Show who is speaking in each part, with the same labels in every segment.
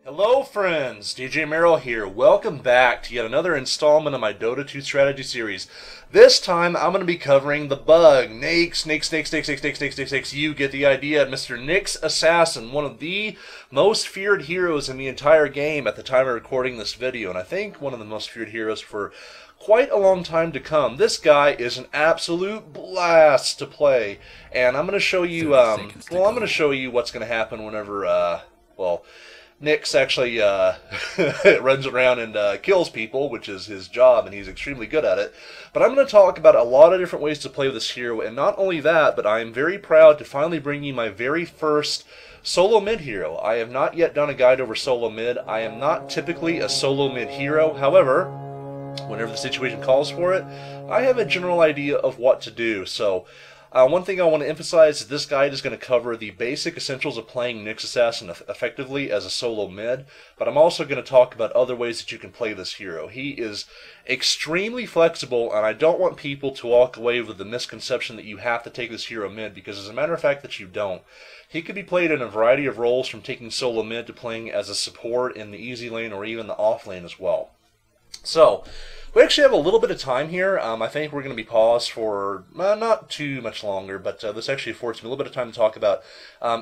Speaker 1: Hello friends, DJ Merrill here. Welcome back to yet another installment of my Dota 2 strategy series. This time I'm going to be covering the bug, Nyxnyxnyxnyxnyxnyx. You get the idea. Mr. Nyx Assassin, one of the most feared heroes in the entire game at the time of recording this video, and I think one of the most feared heroes for quite a long time to come. This guy is an absolute blast to play, and I'm going to show you, what's going to happen whenever, Nyx actually runs around and kills people, which is his job, and he's extremely good at it. But I'm going to talk about a lot of different ways to play with this hero, and not only that, but I am very proud to finally bring you my very first solo mid hero. I have not yet done a guide over solo mid. I am not typically a solo mid hero. However, whenever the situation calls for it, I have a general idea of what to do. So one thing I want to emphasize is this guide is going to cover the basic essentials of playing Nyx Assassin effectively as a solo mid, but I'm also going to talk about other ways that you can play this hero. He is extremely flexible, and I don't want people to walk away with the misconception that you have to take this hero mid, because as a matter of fact that you don't. He could be played in a variety of roles, from taking solo mid to playing as a support in the easy lane or even the off lane as well. So, we actually have a little bit of time here. I think we're going to be paused for not too much longer, but this actually affords me a little bit of time to talk about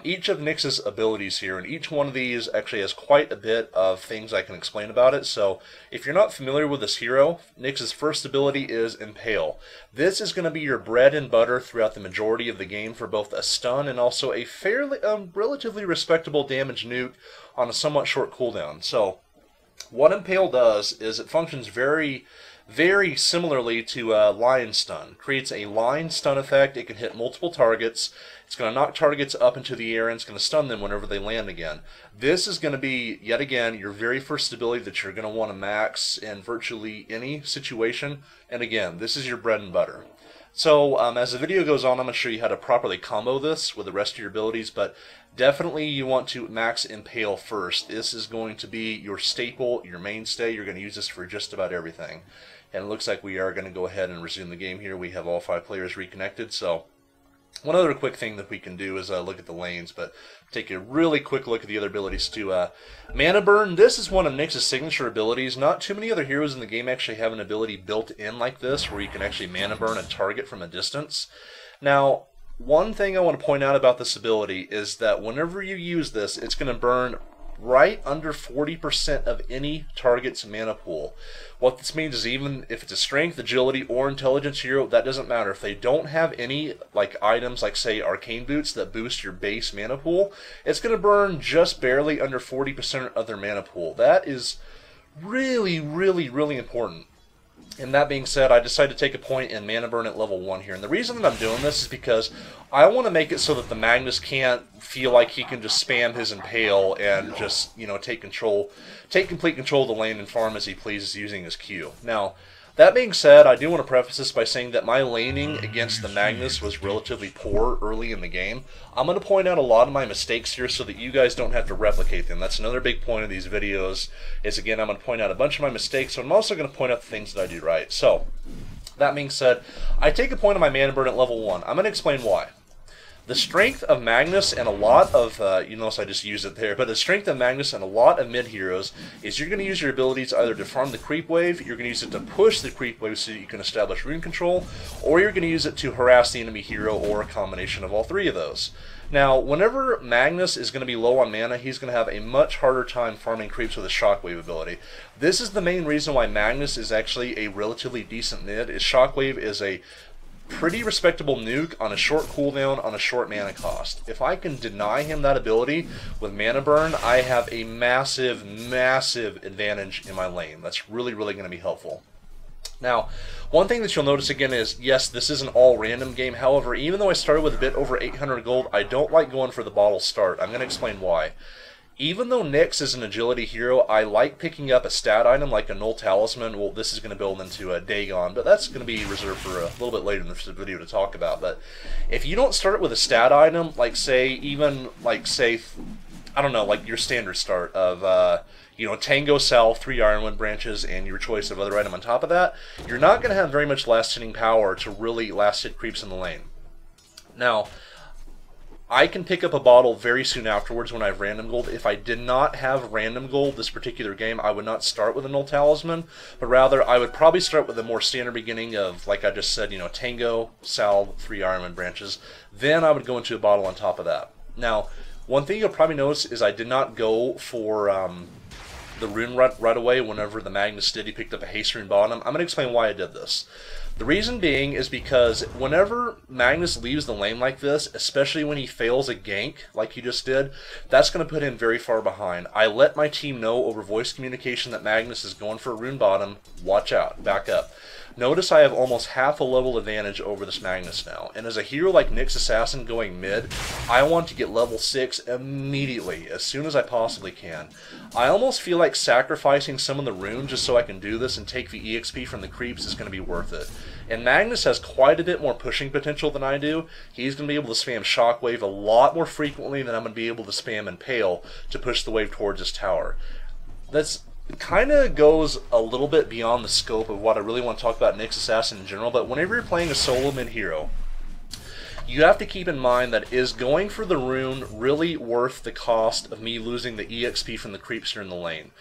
Speaker 1: each of Nyx's abilities here, and each one of these actually has quite a bit of things I can explain about it. So, if you're not familiar with this hero, Nyx's first ability is Impale. This is going to be your bread and butter throughout the majority of the game for both a stun and also a fairly, relatively respectable damage nuke on a somewhat short cooldown. So, what Impale does is it functions very similarly to Line Stun. Creates a line stun effect. It can hit multiple targets. It's going to knock targets up into the air, and it's going to stun them whenever they land again. This is going to be, yet again, your very first ability that you're going to want to max in virtually any situation. And again, this is your bread and butter. So, as the video goes on, I'm going to show you how to properly combo this with the rest of your abilities, but definitely you want to max Impale first. This is going to be your staple, your mainstay. You're going to use this for just about everything. And it looks like we are going to go ahead and resume the game here. We have all 5 players reconnected, so one other quick thing that we can do is look at the lanes, but take a really quick look at the other abilities too. Mana Burn, this is one of Nyx's signature abilities. Not too many other heroes in the game actually have an ability built in like this, where you can actually Mana Burn a target from a distance. Now, one thing I want to point out about this ability is that whenever you use this, it's going to burn right under 40% of any target's mana pool. What this means is even if it's a strength, agility, or intelligence hero, that doesn't matter. If they don't have any items like, say, arcane boots that boost your base mana pool, it's going to burn just barely under 40% of their mana pool. That is really important. And that being said, I decided to take a point in Mana Burn at level 1 here. And the reason that I'm doing this is because I want to make it so that the Magnus can't feel like he can just spam his Impale and just, take complete control of the lane and farm as he pleases using his Q. Now, that being said, I do want to preface this by saying that my laning against the Magnus was relatively poor early in the game. I'm going to point out a lot of my mistakes here so that you guys don't have to replicate them. That's another big point of these videos, is again, I'm going to point out a bunch of my mistakes, but I'm also going to point out the things that I do right. So, that being said, I take a point on my Mana Burn at level 1. I'm going to explain why. The strength of Magnus and a lot of, you notice I just used it there, but the strength of Magnus and a lot of mid heroes is you're going to use your abilities either to farm the creep wave, you're going to use it to push the creep wave so that you can establish rune control, or you're going to use it to harass the enemy hero, or a combination of all 3 of those. Now, whenever Magnus is going to be low on mana, he's going to have a much harder time farming creeps with a shockwave ability. This is the main reason why Magnus is actually a relatively decent mid, is shockwave is a pretty respectable nuke on a short cooldown on a short mana cost. If I can deny him that ability with Mana Burn, I have a massive advantage in my lane. That's really going to be helpful. Now, one thing that you'll notice again is, yes, this is an all-random game. However, even though I started with a bit over 800 gold, I don't like going for the bottle start. I'm going to explain why. Even though Nyx is an agility hero, I like picking up a stat item like a Null Talisman. Well, this is going to build into a Dagon, but that's going to be reserved for a little bit later in this video to talk about. But if you don't start with a stat item, like say, I don't know, like your standard start of, Tango Cell, 3 Ironwood branches, and your choice of other item on top of that, you're not going to have very much last-hitting power to really last-hit creeps in the lane. Now, I can pick up a bottle very soon afterwards when I have random gold. If I did not have random gold this particular game, I would not start with a null talisman, but rather I would probably start with a more standard beginning of, like I just said, you know, Tango, Salve, 3 Ironman branches. Then I would go into a bottle on top of that. Now, one thing you'll probably notice is I did not go for the rune right away whenever the Magnus did. He picked up a haste rune bottom. I'm going to explain why I did this. The reason being is because whenever Magnus leaves the lane like this, especially when he fails a gank like he just did, that's going to put him very far behind. I let my team know over voice communication that Magnus is going for a rune bottom. Watch out, back up. Notice I have almost half a level advantage over this Magnus now, and as a hero like Nyx Assassin going mid, I want to get level 6 immediately, as soon as I possibly can. I almost feel like sacrificing some of the runes just so I can do this and take the EXP from the creeps is going to be worth it. And Magnus has quite a bit more pushing potential than I do. He's going to be able to spam Shockwave a lot more frequently than I'm going to be able to spam Impale to push the wave towards his tower. That's kind of goes a little bit beyond the scope of what I really want to talk about Nyx Assassin in general, but whenever you're playing a solo mid hero, you have to keep in mind that is going for the rune really worth the cost of me losing the EXP from the creeps in the lane?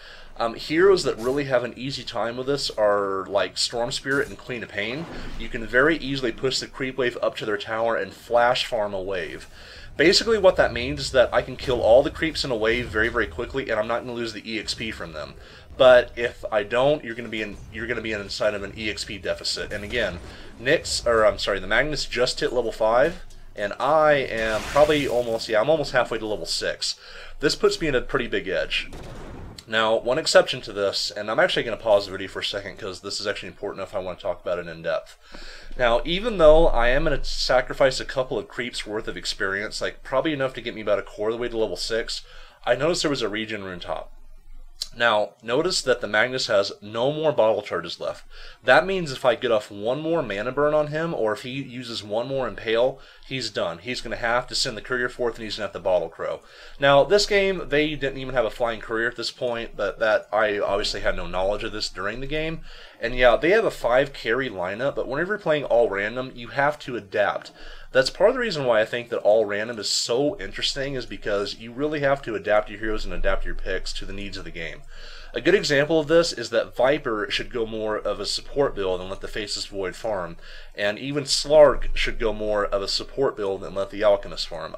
Speaker 1: Heroes that really have an easy time with this are like Storm Spirit and Queen of Pain. You can very easily push the creep wave up to their tower and flash farm a wave. Basically what that means is that I can kill all the creeps in a wave very, very quickly, and I'm not going to lose the EXP from them. But if I don't, you're going to be inside of an EXP deficit. And again, the Magnus just hit level 5, and I am probably almost, I'm almost halfway to level 6. This puts me in a pretty big edge. Now, one exception to this, and I'm actually going to pause the video for a second because this is actually important enough I want to talk about it in depth. Now, even though I am going to sacrifice a couple of creeps worth of experience, like probably enough to get me about a quarter of the way to level 6, I noticed there was a regen rune top. Now, notice that the Magnus has no more bottle charges left. That means if I get off one more mana burn on him, or if he uses one more Impale, he's done. He's going to have to send the courier forth, and he's going to have to bottle crow. Now, this game, they didn't even have a flying courier at this point, but that I obviously had no knowledge of this during the game. And yeah, they have a 5 carry lineup, but whenever you're playing all random, you have to adapt. That's part of the reason why I think that all random is so interesting, is because you really have to adapt your heroes and adapt your picks to the needs of the game. A good example of this is that Viper should go more of a support build and let the Faceless Void farm, and even Slark should go more of a support build and let the Alchemist farm.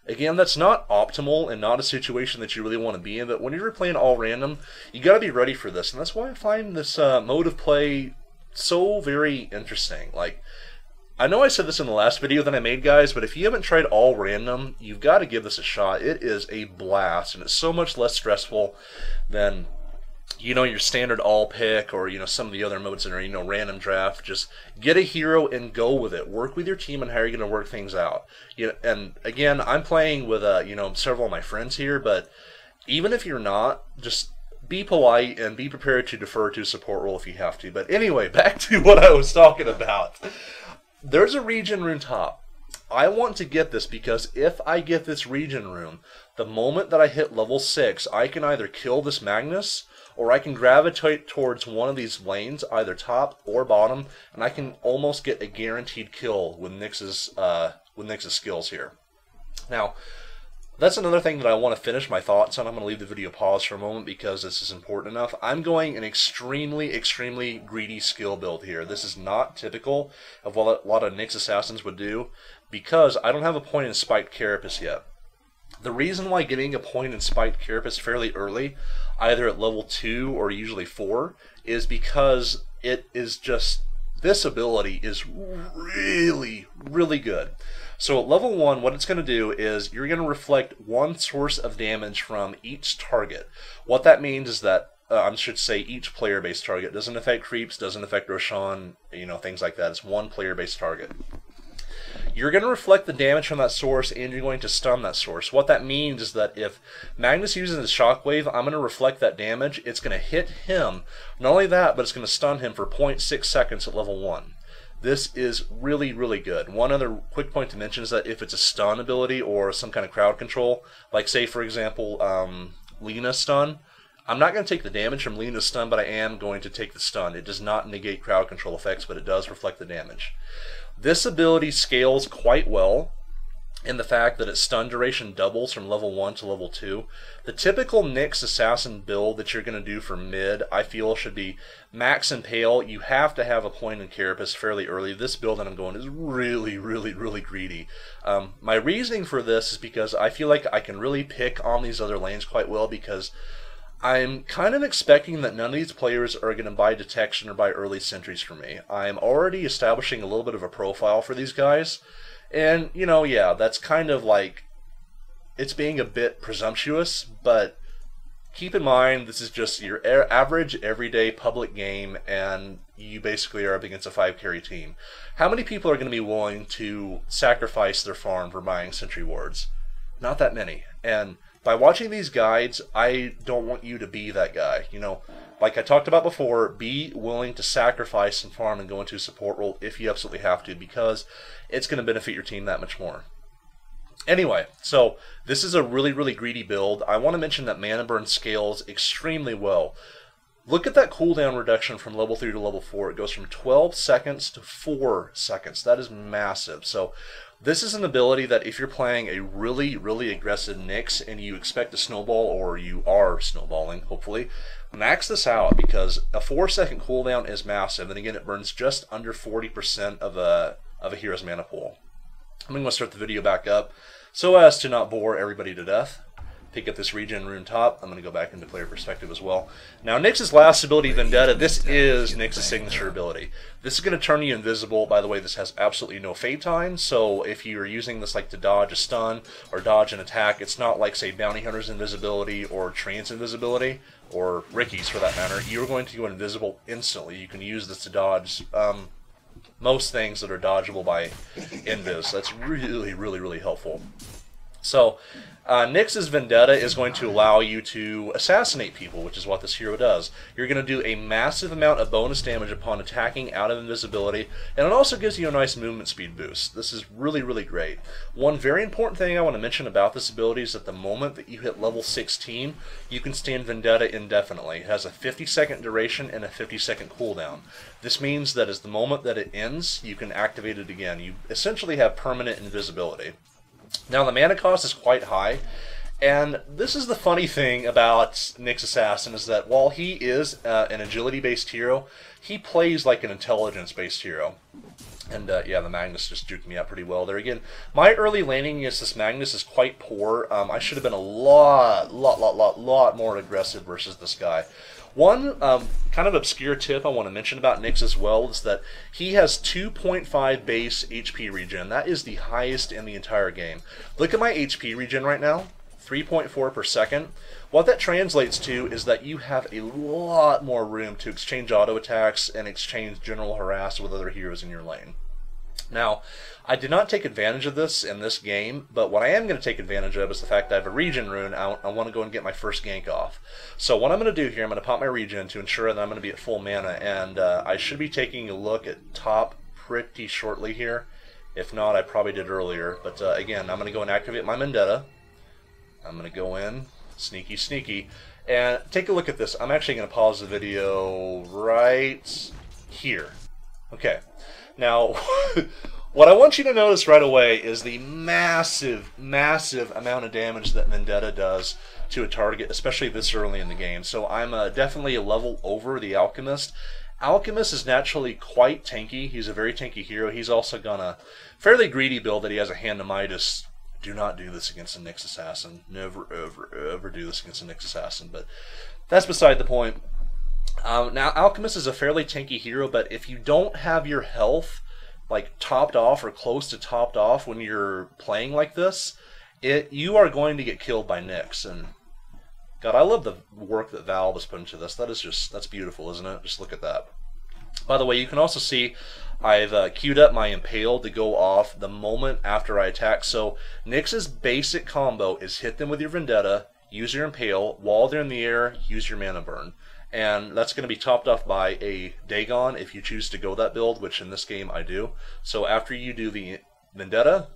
Speaker 1: Again, that's not optimal and not a situation that you really want to be in, but when you're playing all random, you got to be ready for this, and that's why I find this mode of play so very interesting. Like, I know I said this in the last video that I made, guys, but if you haven't tried all random, you've got to give this a shot. It is a blast, and it's so much less stressful than, you know, your standard all pick or, you know, some of the other modes that are, you know, random draft. Just get a hero and go with it. Work with your team on how you're going to work things out. You know, and again, I'm playing with, you know, several of my friends here, but even if you're not, just be polite and be prepared to defer to a support role if you have to. But anyway, back to what I was talking about. There's a regen rune top. I want to get this because if I get this regen rune, the moment that I hit level 6, I can either kill this Magnus, or I can gravitate towards one of these lanes, either top or bottom, and I can almost get a guaranteed kill with Nyx's skills here. Now, that's another thing that I want to finish my thoughts on. I'm going to leave the video paused for a moment because this is important enough. I'm going an extremely, extremely greedy skill build here. This is not typical of what a lot of Nyx Assassins would do because I don't have a point in Spiked Carapace yet. The reason why getting a point in Spiked Carapace fairly early, either at level 2 or usually 4, is because it is just, this ability is really, really good. So at level 1, what it's going to do is you're going to reflect one source of damage from each target. What that means is that, I should say each player-based target. Doesn't affect creeps, doesn't affect Roshan, you know, things like that. It's one player-based target. You're going to reflect the damage from that source, and you're going to stun that source. What that means is that if Magnus uses his Shockwave, I'm going to reflect that damage. It's going to hit him. Not only that, but it's going to stun him for 0.6 seconds at level 1. This is really, really good. One other quick point to mention is that if it's a stun ability or some kind of crowd control, like say for example, Lena's stun, I'm not going to take the damage from Lena's stun, but I am going to take the stun. It does not negate crowd control effects, but it does reflect the damage. This ability scales quite well. in the fact that its stun duration doubles from level 1 to level 2. The typical Nyx Assassin build that you're going to do for mid, I feel, should be max Impale. You have to have a point in Carapace fairly early. This build that I'm going is really, really, really greedy. My reasoning for this is because I feel like I can really pick on these other lanes quite well, because I'm kind of expecting that none of these players are going to buy detection or buy early sentries for me. I'm already establishing a little bit of a profile for these guys. And, you know, yeah, that's kind of like, it's being a bit presumptuous, but keep in mind this is just your average, everyday public game, and you basically are up against a 5-carry team. How many people are going to be willing to sacrifice their farm for buying sentry wards? Not that many. And by watching these guides, I don't want you to be that guy. You know, like I talked about before, be willing to sacrifice some farm and go into a support role if you absolutely have to, because it's going to benefit your team that much more. Anyway, so this is a really, really greedy build. I want to mention that mana burn scales extremely well. Look at that cooldown reduction from level 3 to level 4. It goes from 12 seconds to 4 seconds. That is massive. So this is an ability that if you're playing a really, really aggressive Nyx and you expect to snowball, or you are snowballing, hopefully, max this out, because a 4-second cooldown is massive. And again, it burns just under 40% of a hero's mana pool. I'm going to start the video back up so as to not bore everybody to death. Pick up this regen rune top. I'm going to go back into player perspective as well. Now, Nyx's last ability, Vendetta, this is Nyx's signature ability. This is going to turn you invisible. By the way, this has absolutely no fade time, so if you're using this like to dodge a stun or dodge an attack, it's not like, say, Bounty Hunter's invisibility or Treant's invisibility, or Ricky's for that matter. You're going to go invisible instantly. You can use this to dodge most things that are dodgeable by invis. That's really, really, really helpful. So, Nyx's Vendetta is going to allow you to assassinate people, which is what this hero does. You're going to do a massive amount of bonus damage upon attacking out of invisibility, and it also gives you a nice movement speed boost. This is really, really great. One very important thing I want to mention about this ability is that the moment that you hit level 16, you can stand Vendetta indefinitely. It has a 50-second duration and a 50-second cooldown. This means that as the moment that it ends, you can activate it again. You essentially have permanent invisibility. Now, the mana cost is quite high, and this is the funny thing about Nyx Assassin, is that while he is an agility-based hero, he plays like an intelligence-based hero. And yeah, the Magnus just juked me out pretty well there. Again, my early laning against this Magnus is quite poor. I should have been a lot more aggressive versus this guy. One kind of obscure tip I want to mention about Nyx as well is that he has 2.5 base HP regen. That is the highest in the entire game. Look at my HP regen right now, 3.4 per second. What that translates to is that you have a lot more room to exchange auto attacks and exchange general harass with other heroes in your lane. Now, I did not take advantage of this in this game, but what I am going to take advantage of is the fact that I have a regen rune. I want to go and get my first gank off. So what I'm going to do here, I'm going to pop my regen to ensure that I'm going to be at full mana, and I should be taking a look at top pretty shortly here. If not, I probably did earlier. But again, I'm going to go and activate my Vendetta. I'm going to go in, sneaky, sneaky, and take a look at this. I'm actually going to pause the video right here. Okay. Now, what I want you to notice right away is the massive, massive amount of damage that Vendetta does to a target, especially this early in the game. So I'm definitely a level over the Alchemist. Alchemist is naturally quite tanky. He's a very tanky hero. He's also got a fairly greedy build that he has a Hand of Midas. Do not do this against a Nyx Assassin. Never, ever, ever do this against a Nyx Assassin. But that's beside the point. Now, Alchemist is a fairly tanky hero, but if you don't have your health like topped off or close to topped off when you're playing like this, you are going to get killed by Nyx. And God, I love the work that Valve has put into this. That's beautiful, isn't it? Just look at that. By the way, you can also see I've queued up my Impale to go off the moment after I attack. So Nyx's basic combo is hit them with your Vendetta, use your Impale, while they're in the air, use your Mana Burn. And that's going to be topped off by a Dagon if you choose to go that build, which in this game I do. So after you do the Vendetta,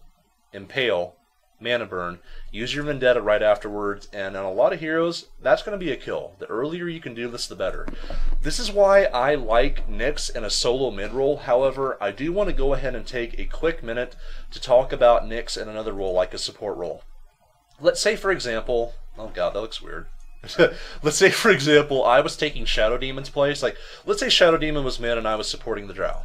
Speaker 1: Impale, mana burn, use your Vendetta right afterwards, and on a lot of heroes, that's going to be a kill. The earlier you can do this, the better. This is why I like Nyx in a solo mid-roll. However, I do want to go ahead and take a quick minute to talk about Nyx in another role, like a support role. Let's say, for example, oh god, that looks weird. Let's say, for example, I was taking Shadow Demon's place. Like, let's say Shadow Demon was mid and I was supporting the Drow.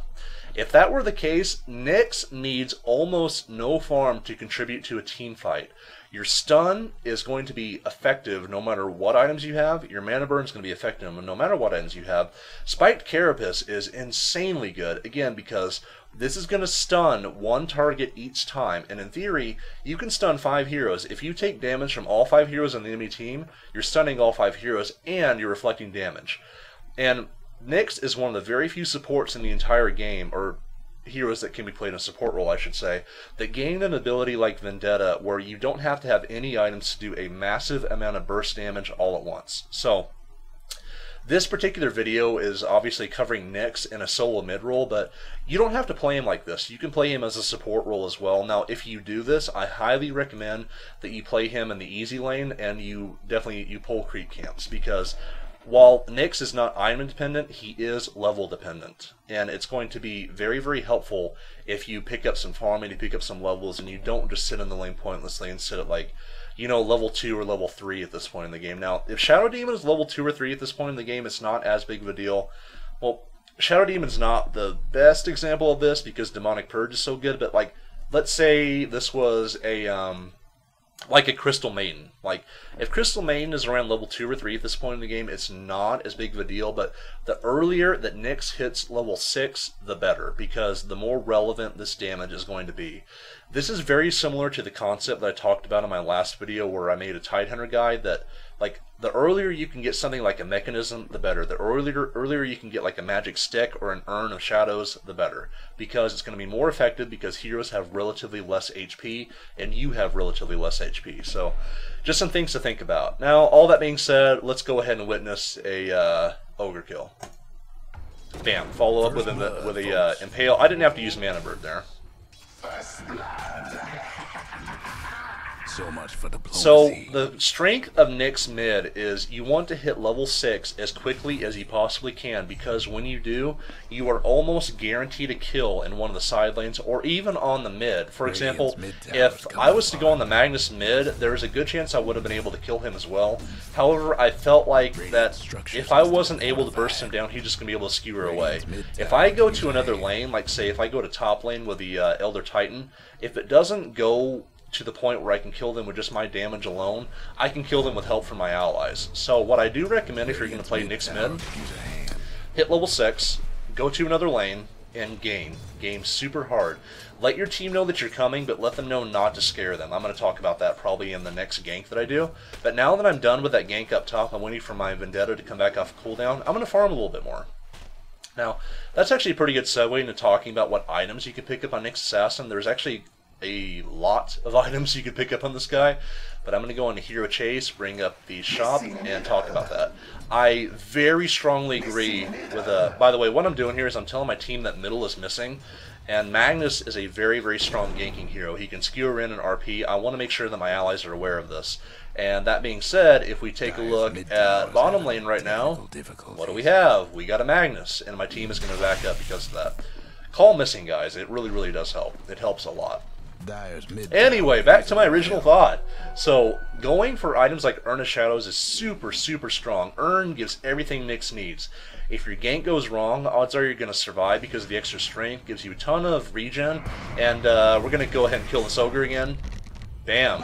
Speaker 1: If that were the case, Nyx needs almost no farm to contribute to a team fight. Your stun is going to be effective no matter what items you have. Your mana burn is going to be effective no matter what items you have. Spiked Carapace is insanely good, again, because this is going to stun one target each time. And in theory, you can stun 5 heroes. If you take damage from all 5 heroes on the enemy team, you're stunning all 5 heroes and you're reflecting damage. And Nyx is one of the very few supports in the entire game, or heroes that can be played in a support role, I should say, that gain an ability like Vendetta where you don't have to have any items to do a massive amount of burst damage all at once. So, this particular video is obviously covering Nyx in a solo mid-roll, but you don't have to play him like this. You can play him as a support role as well. Now, if you do this, I highly recommend that you play him in the easy lane and you pull creep camps, because while Nyx is not item dependent, he is level dependent. And it's going to be very, very helpful if you pick up some farming, you pick up some levels, and you don't just sit in the lane pointlessly and sit at, like, you know, level 2 or level 3 at this point in the game. Now, if Shadow Demon is level 2 or 3 at this point in the game, it's not as big of a deal. Well, Shadow Demon's not the best example of this because Demonic Purge is so good, but, like, let's say this was like a Crystal Maiden. Like, if Crystal Maiden is around level 2 or 3 at this point in the game, it's not as big of a deal, but the earlier that Nyx hits level 6, the better, because the more relevant this damage is going to be. This is very similar to the concept that I talked about in my last video where I made a Tidehunter guide, that, like, the earlier you can get something like a mechanism, the better. The earlier you can get like a magic stick or an urn of shadows, the better. Because it's going to be more effective because heroes have relatively less HP and you have relatively less HP. So, just some things to think about. Now, all that being said, let's go ahead and witness a ogre kill. Bam. Follow up with a impale. I didn't have to use mana bird there.
Speaker 2: So much for diplomacy.
Speaker 1: So the strength of Nyx mid is you want to hit level 6 as quickly as you possibly can, because when you do, you are almost guaranteed a kill in one of the side lanes or even on the mid. For example, if I was to go on the Magnus mid, there's a good chance I would have been able to kill him as well. However, I felt like that if I wasn't able to burst him down, he's just going to be able to skewer away. If I go to another lane, like say if I go to top lane with the Elder Titan, if it doesn't go to the point where I can kill them with just my damage alone, I can kill them with help from my allies. So what I do recommend if you're going to play Nyx mid, hit level 6, go to another lane, and game. Game super hard. Let your team know that you're coming, but let them know not to scare them. I'm going to talk about that probably in the next gank that I do. But now that I'm done with that gank up top, I'm waiting for my Vendetta to come back off cooldown, I'm going to farm a little bit more. Now, that's actually a pretty good segue into talking about what items you can pick up on Nyx Assassin. There's actually a lot of items you could pick up on this guy, but I'm going to go into Hero Chase, bring up the shop, and talk about that. I very strongly agree with, by the way, what I'm doing here is I'm telling my team that middle is missing, and Magnus is a very, very strong ganking hero. He can skewer in and RP. I want to make sure that my allies are aware of this. And that being said, if we take a look at bottom lane right now, what do we have? We got a Magnus, and my team is going to back up because of that. Call missing, guys. It really, really does help. It helps a lot. Anyway, back to my original thought. So, going for items like Urn of Shadows is super, super strong. Urn gives everything Nyx needs. If your gank goes wrong, odds are you're going to survive because of the extra strength. Gives you a ton of regen. And we're going to go ahead and kill this ogre again. Bam.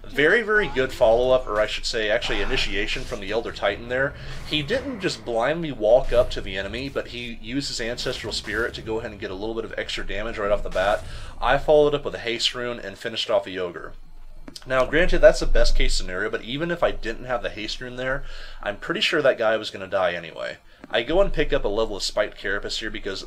Speaker 1: Very, very good follow-up, or I should say, actually initiation from the Elder Titan there. He didn't just blindly walk up to the enemy, but he used his Ancestral Spirit to go ahead and get a little bit of extra damage right off the bat. I followed up with a Haste Rune and finished off the Ogre. Now, granted, that's the best case scenario, but even if I didn't have the Haste Rune there, I'm pretty sure that guy was going to die anyway. I go and pick up a level of Spiked Carapace here because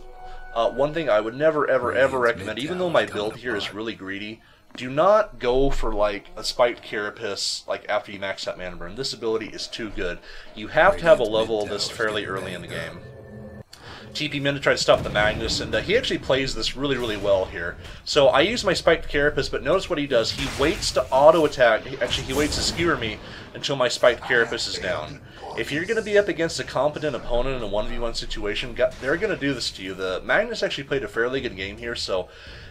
Speaker 1: one thing I would never, ever, ever recommend, even though my build here is really greedy, do not go for like a Spiked Carapace like after you max out Mana Burn. This ability is too good. You have to have a level of this fairly early in the game. TP him in to try to stop the Magnus, and he actually plays this really, really well here. So I use my Spiked Carapace, but notice what he does. He waits to auto-attack. Actually, he waits to skewer me until my Spiked Carapace is down. If you're going to be up against a competent opponent in a 1v1 situation, they're going to do this to you. The Magnus actually played a fairly good game here, so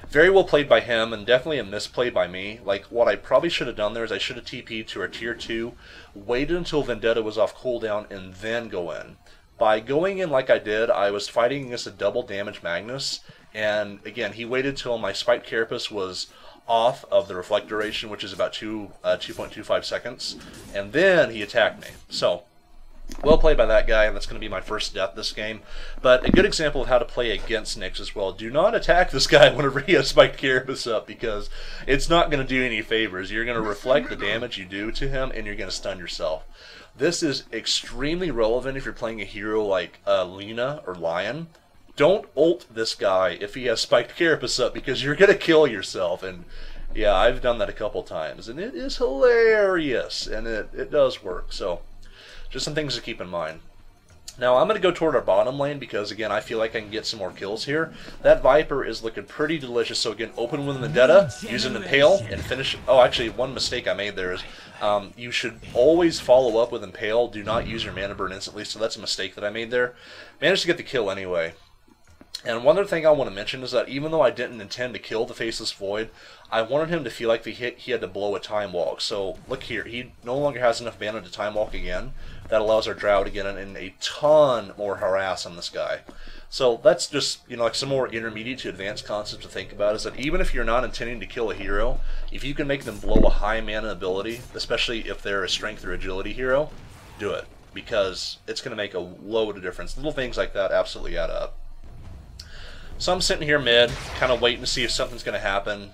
Speaker 1: very well played by him, and definitely a misplay by me. Like, what I probably should have done there is I should have TP'd to our tier 2, waited until Vendetta was off cooldown, and then go in. By going in like I did, I was fighting against a double damage Magnus, and again, he waited till my Spiked Carapace was off of the reflect duration, which is about 2.25 seconds, and then he attacked me. So, well played by that guy, and that's going to be my first death this game. But a good example of how to play against Nyx as well. Do not attack this guy whenever he has Spiked Carapace up, because it's not going to do any favors. You're going to reflect the damage you do to him, and you're going to stun yourself. This is extremely relevant if you're playing a hero like Lena or Lion. Don't ult this guy if he has Spiked Carapace up, because you're going to kill yourself. And yeah, I've done that a couple times, and it is hilarious, and it does work. So just some things to keep in mind. Now I'm going to go toward our bottom lane because, again, I feel like I can get some more kills here. That Viper is looking pretty delicious. So again, open with Vendetta, use an Impale, and finish. Oh, actually, one mistake I made there is you should always follow up with Impale. Do not use your mana burn instantly. So that's a mistake that I made there. Managed to get the kill anyway. And one other thing I want to mention is that even though I didn't intend to kill the Faceless Void, I wanted him to feel like he had to blow a Time Walk. So look here, he no longer has enough mana to Time Walk again. That allows our Drow to get in a ton more harass on this guy. So that's just, you know, like some more intermediate to advanced concepts to think about, is that even if you're not intending to kill a hero, if you can make them blow a high mana ability, especially if they're a strength or agility hero, do it. Because it's going to make a load of difference. Little things like that absolutely add up. So I'm sitting here mid, kind of waiting to see if something's going to happen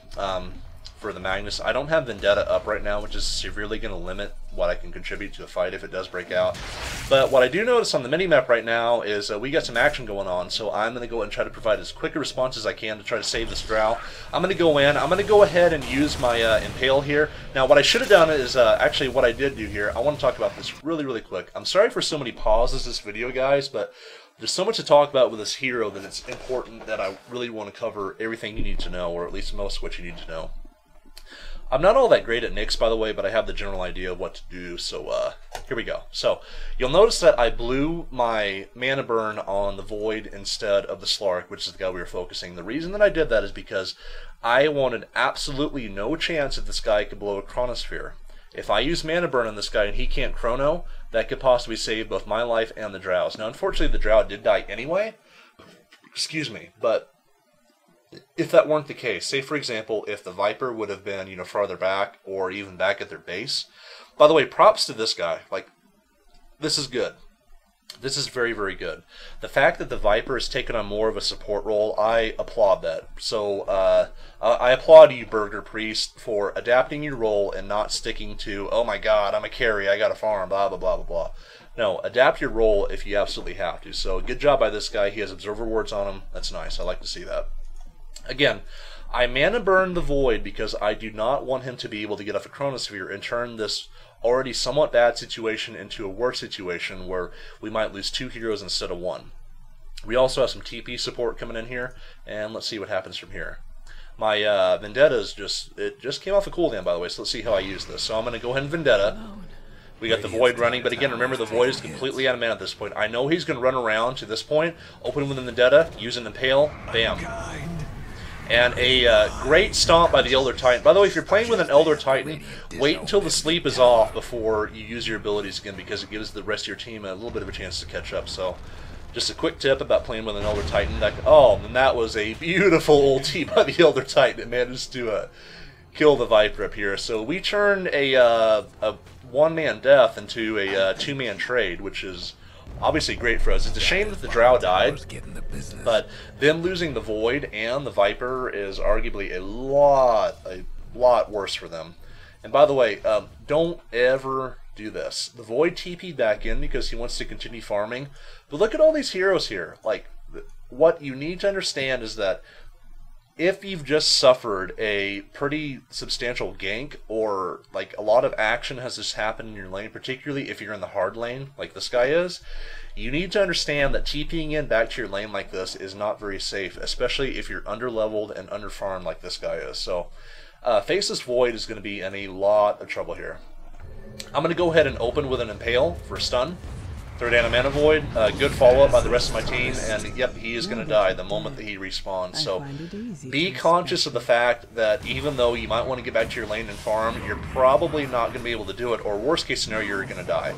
Speaker 1: for the Magnus. I don't have Vendetta up right now, which is severely going to limit what I can contribute to a fight if it does break out. But what I do notice on the minimap right now is we got some action going on, so I'm going to go and try to provide as quick a response as I can to try to save this Drow. I'm going to go in, I'm going to go ahead and use my Impale here. Now what I should have done is, actually what I did do here, I want to talk about this really, really quick. I'm sorry for so many pauses this video, guys, but there's so much to talk about with this hero that it's important that I really want to cover everything you need to know, or at least most of what you need to know. I'm not all that great at Nyx, by the way, but I have the general idea of what to do, so here we go. So, you'll notice that I blew my mana burn on the Void instead of the Slark, which is the guy we were focusing. The reason that I did that is because I wanted absolutely no chance that this guy could blow a Chronosphere. If I use mana burn on this guy and he can't chrono, that could possibly save both my life and the Drow's. Now, unfortunately, the Drow did die anyway. Excuse me, but if that weren't the case, say for example, if the Viper would have been, you know, farther back or even back at their base. By the way, props to this guy. Like, this is good. This is very, very good. The fact that the Viper has taken on more of a support role, I applaud that. So, I applaud you, Burger Priest, for adapting your role and not sticking to, oh my god, I'm a carry, I gotta farm, blah, blah, blah, blah, blah. No, adapt your role if you absolutely have to. So, good job by this guy. He has Observer Wards on him. That's nice. I like to see that. Again, I mana burn the Void because I do not want him to be able to get off a Chronosphere and turn this already somewhat bad situation into a worse situation where we might lose 2 heroes instead of 1. We also have some TP support coming in here, and let's see what happens from here. My Vendetta's just came off a cooldown, by the way, so let's see how I use this. So I'm going to go ahead and Vendetta. We got the Void running, but again, remember the Void is completely out of mana at this point. I know he's going to run around to this point, open with the Vendetta, use an Impale, bam. And a great stomp by the Elder Titan. By the way, if you're playing with an Elder Titan, wait until the sleep is off before you use your abilities again, because it gives the rest of your team a little bit of a chance to catch up. So, just a quick tip about playing with an Elder Titan. Oh, and that was a beautiful ulti by the Elder Titan. It managed to kill the Viper up here. So we turned a one-man death into a two-man trade, which is obviously great for us. It's a shame that the Drow died, but them losing the Void and the Viper is arguably a lot worse for them. And by the way, don't ever do this. The Void TP'd back in because he wants to continue farming, but look at all these heroes here. Like, what you need to understand is that if you've just suffered a pretty substantial gank, or like a lot of action has just happened in your lane, particularly if you're in the hard lane like this guy is, you need to understand that TPing in back to your lane like this is not very safe, especially if you're underleveled and underfarmed like this guy is. So Faceless Void is going to be in a lot of trouble here. I'm going to go ahead and open with an Impale for stun. Throw down a Mana Void, good follow-up by the rest of my team, and yep, he is going to die the moment that he respawns. So be conscious of the fact that even though you might want to get back to your lane and farm, you're probably not going to be able to do it, or worst case scenario, you're going to die.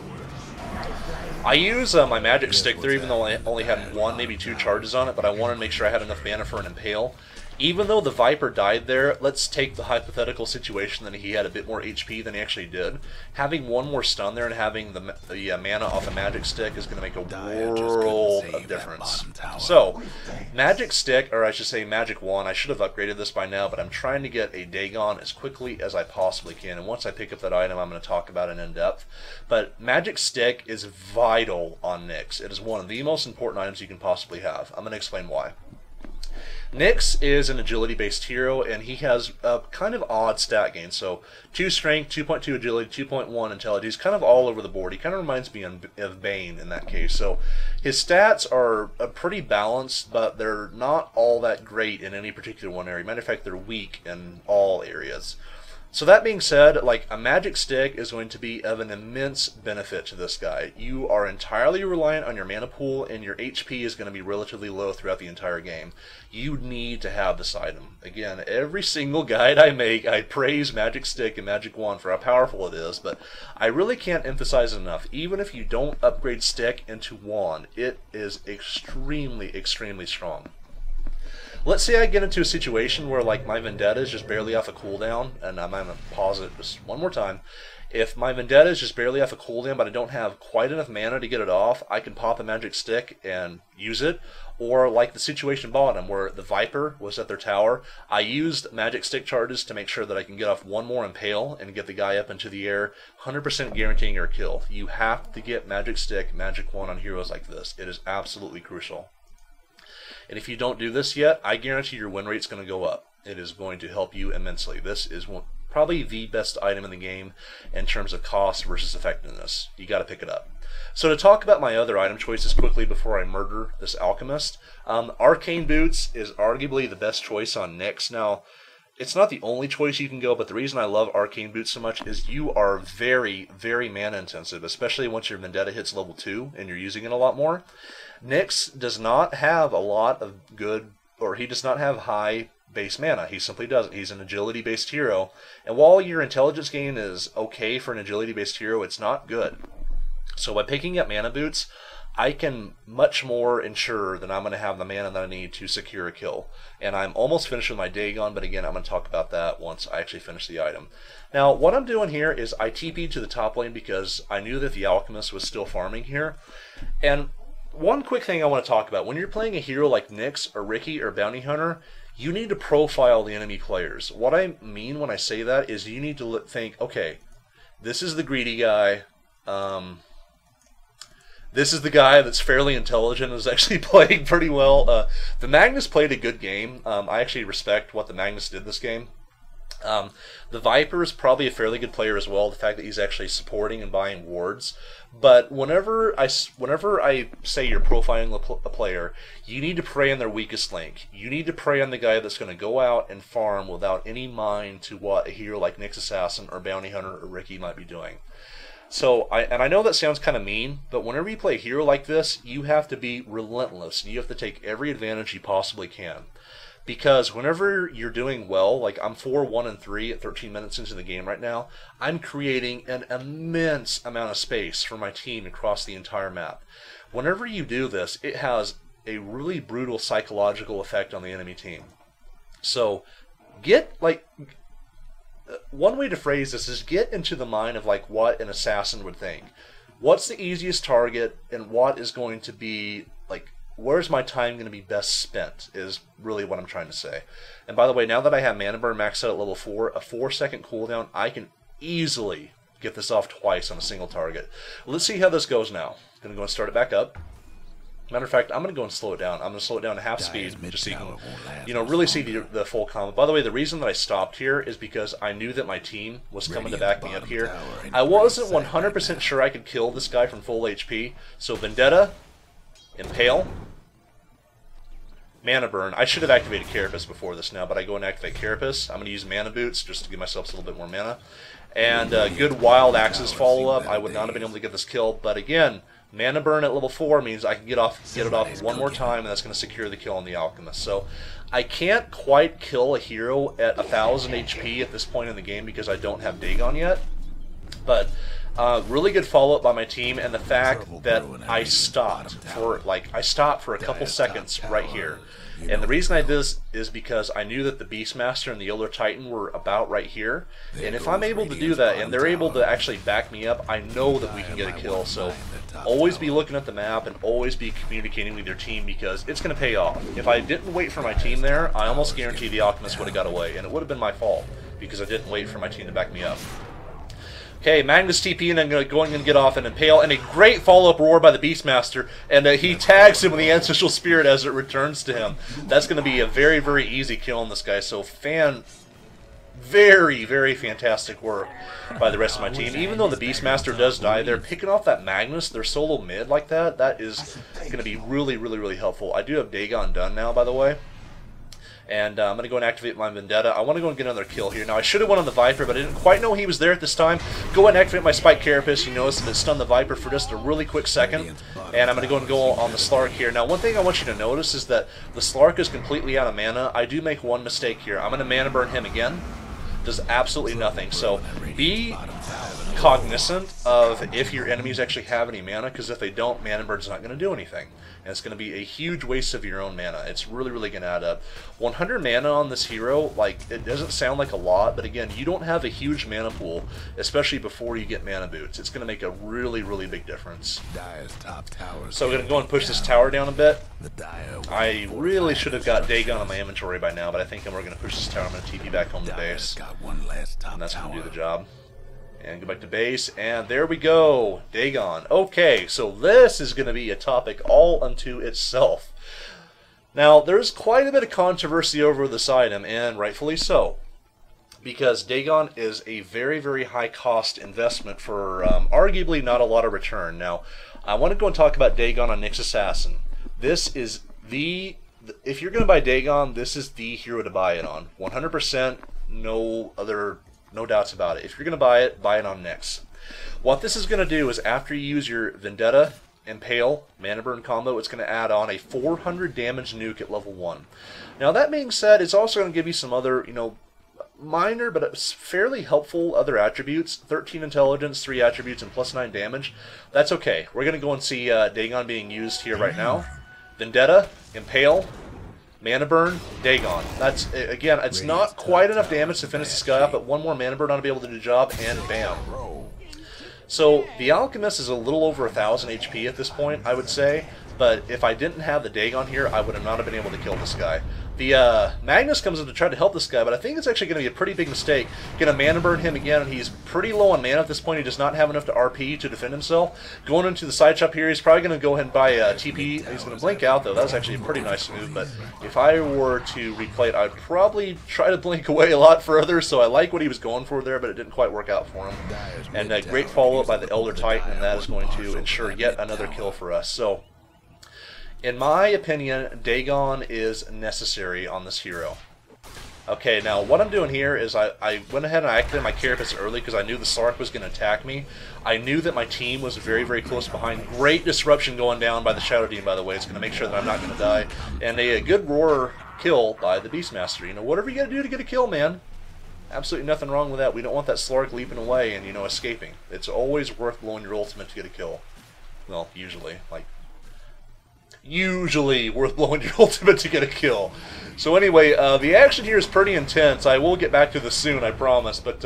Speaker 1: I use my magic stick there, even though I only had 1, maybe 2 charges on it, but I wanted to make sure I had enough mana for an Impale. Even though the Viper died there, let's take the hypothetical situation that he had a bit more HP than he actually did. Having 1 more stun there and having the mana off a magic stick is going to make a world of difference. So, magic stick, or I should say magic wand, I should have upgraded this by now, but I'm trying to get a Dagon as quickly as I possibly can. And once I pick up that item, I'm going to talk about it in depth. But magic stick is vital on Nyx. It is one of the most important items you can possibly have. I'm going to explain why. Nyx is an agility-based hero, and he has a kind of odd stat gain. So 2 strength, 2.2 agility, 2.1 intelligence. He's kind of all over the board. He kind of reminds me of Bane in that case. So his stats are pretty balanced, but they're not all that great in any particular one area. Matter of fact, they're weak in all areas. So that being said, like, a magic stick is going to be of an immense benefit to this guy. You are entirely reliant on your mana pool, and your HP is going to be relatively low throughout the entire game. You need to have this item. Again, every single guide I make, I praise magic stick and magic wand for how powerful it is, but I really can't emphasize it enough. Even if you don't upgrade stick into wand, it is extremely, extremely strong. Let's say I get into a situation where, like, my Vendetta is just barely off a cooldown, and I'm going to pause it just one more time. If my Vendetta is just barely off a cooldown, but I don't have quite enough mana to get it off, I can pop a magic stick and use it. Or like the situation bottom, where the Viper was at their tower, I used magic stick charges to make sure that I can get off 1 more Impale and get the guy up into the air, 100% guaranteeing your kill. You have to get magic stick, magic wand on heroes like this. It is absolutely crucial. And if you don't do this yet, I guarantee your win rate's going to go up. It is going to help you immensely. This is probably the best item in the game in terms of cost versus effectiveness. You got to pick it up. So to talk about my other item choices quickly before I murder this alchemist, Arcane Boots is arguably the best choice on Nyx. Now, it's not the only choice you can go, but the reason I love Arcane Boots so much is you are very, very mana intensive, especially once your Vendetta hits level 2 and you're using it a lot more. Nyx does not have a lot of good, or he does not have high base mana. He simply doesn't. He's an agility-based hero, and while your intelligence gain is okay for an agility-based hero, it's not good. So by picking up mana boots, I can much more ensure that I'm going to have the mana that I need to secure a kill. And I'm almost finished with my Dagon, but again, I'm going to talk about that once I actually finish the item. Now, what I'm doing here is I TP'd to the top lane because I knew that the alchemist was still farming here. And one quick thing I want to talk about, when you're playing a hero like Nyx or Riki or Bounty Hunter, you need to profile the enemy players. What I mean when I say that is you need to think, okay, this is the greedy guy, this is the guy that's fairly intelligent and is actually playing pretty well. The Magnus played a good game. I actually respect what the Magnus did this game. The Viper is probably a fairly good player as well, the fact that he's actually supporting and buying wards. But whenever I say you're profiling a player, you need to prey on their weakest link. You need to prey on the guy that's going to go out and farm without any mind to what a hero like Nyx Assassin or Bounty Hunter or Riki might be doing. So, I know that sounds kind of mean, but whenever you play a hero like this, you have to be relentless, and you have to take every advantage you possibly can. Because whenever you're doing well, like I'm 4-1-3 at 13 minutes into the game right now, I'm creating an immense amount of space for my team across the entire map. Whenever you do this, it has a really brutal psychological effect on the enemy team. So, one way to phrase this is get into the mind of like what an assassin would think. What's the easiest target, and what is going to be like, where's my time going to be best spent is really what I'm trying to say. And by the way, now that I have mana burn maxed out at level 4, a 4-second cooldown, I can easily get this off twice on a single target. Let's see how this goes now. I'm going to go and start it back up. Matter of fact, I'm going to go and slow it down. I'm going to slow it down to half speed, just so you can, really see the full combo. By the way, the reason that I stopped here is because I knew that my team was coming to back me up here. I wasn't 100% sure I could kill this guy from full HP. So Vendetta, Impale, Mana Burn. I should have activated Carapace before this now, but I go and activate Carapace. I'm going to use Mana Boots just to give myself a little bit more mana. And good Wild Axes follow-up. I would not have been able to get this kill, but again, Mana Burn at level 4 means I can get it off one more time, and that's going to secure the kill on the Alchemist. So I can't quite kill a hero at 1000 HP at this point in the game because I don't have Dagon yet. But really good follow-up by my team, and the fact that I stopped for a couple seconds right here. And the reason I did this is because I knew that the Beastmaster and the Elder Titan were about right here. And if I'm able to do that, and they're able to actually back me up, I know that we can get a kill. So always be looking at the map and always be communicating with your team because it's going to pay off. If I didn't wait for my team there, I almost guarantee the Alchemist would have got away. And it would have been my fault because I didn't wait for my team to back me up. Okay, Magnus TP and then going and get off and Impale, and a great follow-up roar by the Beastmaster, and he tags him with the Ancestral Spirit as it returns to him. That's going to be a very, very easy kill on this guy, so very, very fantastic work by the rest of my team. Even though the Beastmaster does die, they're picking off that Magnus, their solo mid like that. That is going to be really, really, really helpful. I do have Dagon done now, by the way. And I'm going to go and activate my Vendetta. I want to go and get another kill here. Now, I should have went on the Viper, but I didn't quite know he was there at this time. Go and activate my Spike Carapace. You notice that it stunned the Viper for just a really quick second. And I'm going to go on the Slark here. Now, one thing I want you to notice is that the Slark is completely out of mana. I do make one mistake here. I'm going to Mana Burn him again. Does absolutely nothing. So be cognizant of if your enemies actually have any mana, because if they don't, Mana Burn's not going to do anything. And it's going to be a huge waste of your own mana. It's really, really going to add up. 100 mana on this hero, like, it doesn't sound like a lot, but again, you don't have a huge mana pool, especially before you get Mana Boots. It's going to make a really, really big difference. So we're going to go and push this tower down a bit. I really should have got Dagon in my inventory by now, but I think we're going to push this tower. I'm going to TP back home to base. And that's going to do the job. And go back to base, and there we go, Dagon. Okay, so this is going to be a topic all unto itself. Now, there's quite a bit of controversy over this item, and rightfully so, because Dagon is a very, very high-cost investment for arguably not a lot of return. Now, I want to go and talk about Dagon on Nyx Assassin. This is if you're going to buy Dagon, this is the hero to buy it on. 100%, no doubts about it. If you're going to buy it on Nyx. What this is going to do is after you use your Vendetta, Impale, Mana Burn combo, it's going to add on a 400 damage nuke at level 1. Now that being said, it's also going to give you some other, minor but fairly helpful other attributes. 13 intelligence, 3 attributes, and plus 9 damage. That's okay. We're going to go and see Dagon being used here right now. Vendetta, Impale, Mana Burn, Dagon. That's, again, it's not quite enough damage to finish this guy up, but one more Mana Burn ought to be able to do the job, and bam. So, the Alchemist is a little over 1000 HP at this point, I would say, but if I didn't have the Dagon here, I would have not have been able to kill this guy. The Magnus comes in to try to help this guy, but I think it's actually going to be a pretty big mistake. Going to Mana Burn him again, and he's pretty low on mana at this point. He does not have enough to RP to defend himself. Going into the side shop here, he's probably going to go ahead and buy a TP. He's going to blink out, though. That was actually a pretty nice move, but if I were to replay it, I'd probably try to blink away a lot further, so I like what he was going for there, but it didn't quite work out for him. And a great follow-up by the Elder Titan, and that is going to ensure yet another kill for us. So, in my opinion, Dagon is necessary on this hero. Okay, now what I'm doing here is I went ahead and I activated my Carapace early because I knew the Slark was going to attack me. I knew that my team was very, very close behind. Great disruption going down by the Shadow Team, by the way. It's going to make sure that I'm not going to die. And a good roar kill by the Beastmaster. Whatever you got to do to get a kill, man. Absolutely nothing wrong with that. We don't want that Slark leaping away and, escaping. It's always worth blowing your ultimate to get a kill. Well, usually. Usually worth blowing your ultimate to get a kill. So anyway, the action here is pretty intense. I will get back to this soon, I promise. But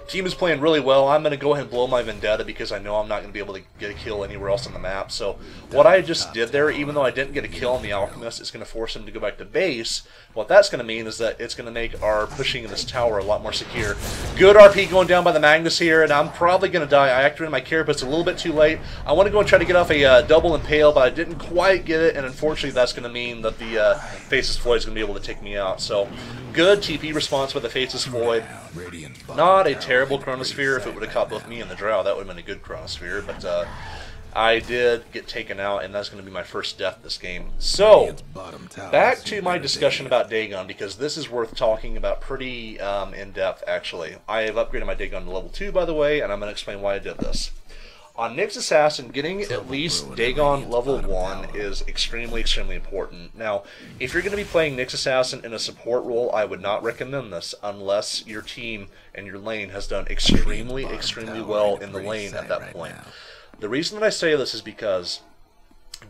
Speaker 1: Team is playing really well. I'm going to go ahead and blow my Vendetta because I know I'm not going to be able to get a kill anywhere else on the map. So what I just did there, even though I didn't get a kill on the Alchemist, is going to force him to go back to base. What that's going to mean is that it's going to make our pushing in this tower a lot more secure. Good RP going down by the Magnus here, and I'm probably going to die. I activated my Carapace a little bit too late. I want to go and try to get off a double Impale, but I didn't quite get it, and unfortunately that's going to mean that the Faceless Void is going to be able to take me out. So good TP response with the Faceless Void. Not a terrible Chronosphere. If it would have caught both me and the Drow, that would have been a good Chronosphere, but I did get taken out, and that's going to be my first death this game. So, back to my discussion about Dagon, because this is worth talking about pretty in-depth, actually. I have upgraded my Dagon to level 2, by the way, and I'm going to explain why I did this. On Nyx Assassin, getting at least Dagon level 1 is extremely, extremely important. Now, if you're going to be playing Nyx Assassin in a support role, I would not recommend this unless your team and your lane has done extremely, extremely well in the lane at that point. The reason that I say this is because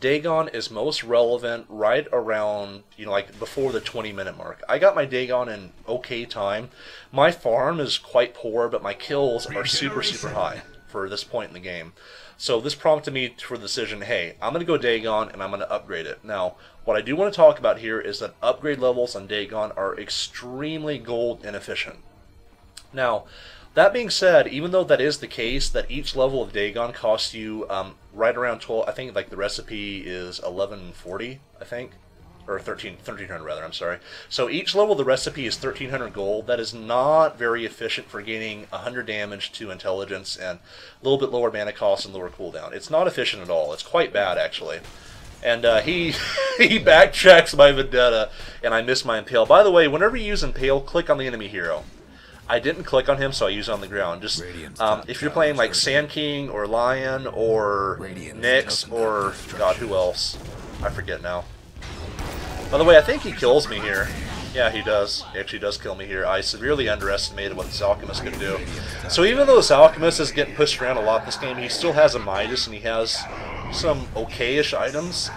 Speaker 1: Dagon is most relevant right around, like before the 20-minute mark. I got my Dagon in okay time. My farm is quite poor, but my kills are super, super high for this point in the game. So this prompted me for the decision, hey, I'm going to go Dagon and I'm going to upgrade it. Now, what I do want to talk about here is that upgrade levels on Dagon are extremely gold inefficient. Now, that being said, even though that is the case, that each level of Dagon costs you right around 12, I think like the recipe is 1140, I think, or 1300 rather, I'm sorry. So each level of the recipe is 1300 gold. That is not very efficient for gaining 100 damage to intelligence and a little bit lower mana cost and lower cooldown. It's not efficient at all. It's quite bad, actually. And he backtracks my Vendetta, and I miss my Impale. By the way, whenever you use Impale, click on the enemy hero. I didn't click on him, so I use it on the ground. Just if you're playing like Sand King or Lion or Nyx or God, who else? I forget now. By the way, I think he kills me here. Yeah, he does. He actually does kill me here. I severely underestimated what this Alchemist could do. So even though this Alchemist is getting pushed around a lot this game, he still has a Midas and he has some okay-ish items.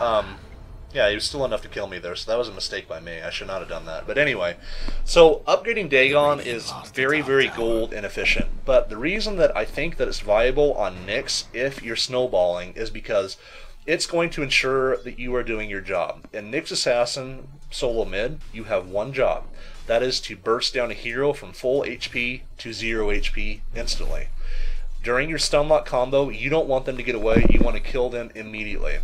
Speaker 1: Yeah, he was still enough to kill me there, so that was a mistake by me. I should not have done that. But anyway, so upgrading Dagon is very, very gold inefficient. But the reason that I think that it's viable on Nyx, if you're snowballing, is because it's going to ensure that you are doing your job. In Nyx Assassin solo mid, you have one job. That is to burst down a hero from full HP to 0 HP instantly. During your stunlock combo, you don't want them to get away. You want to kill them immediately.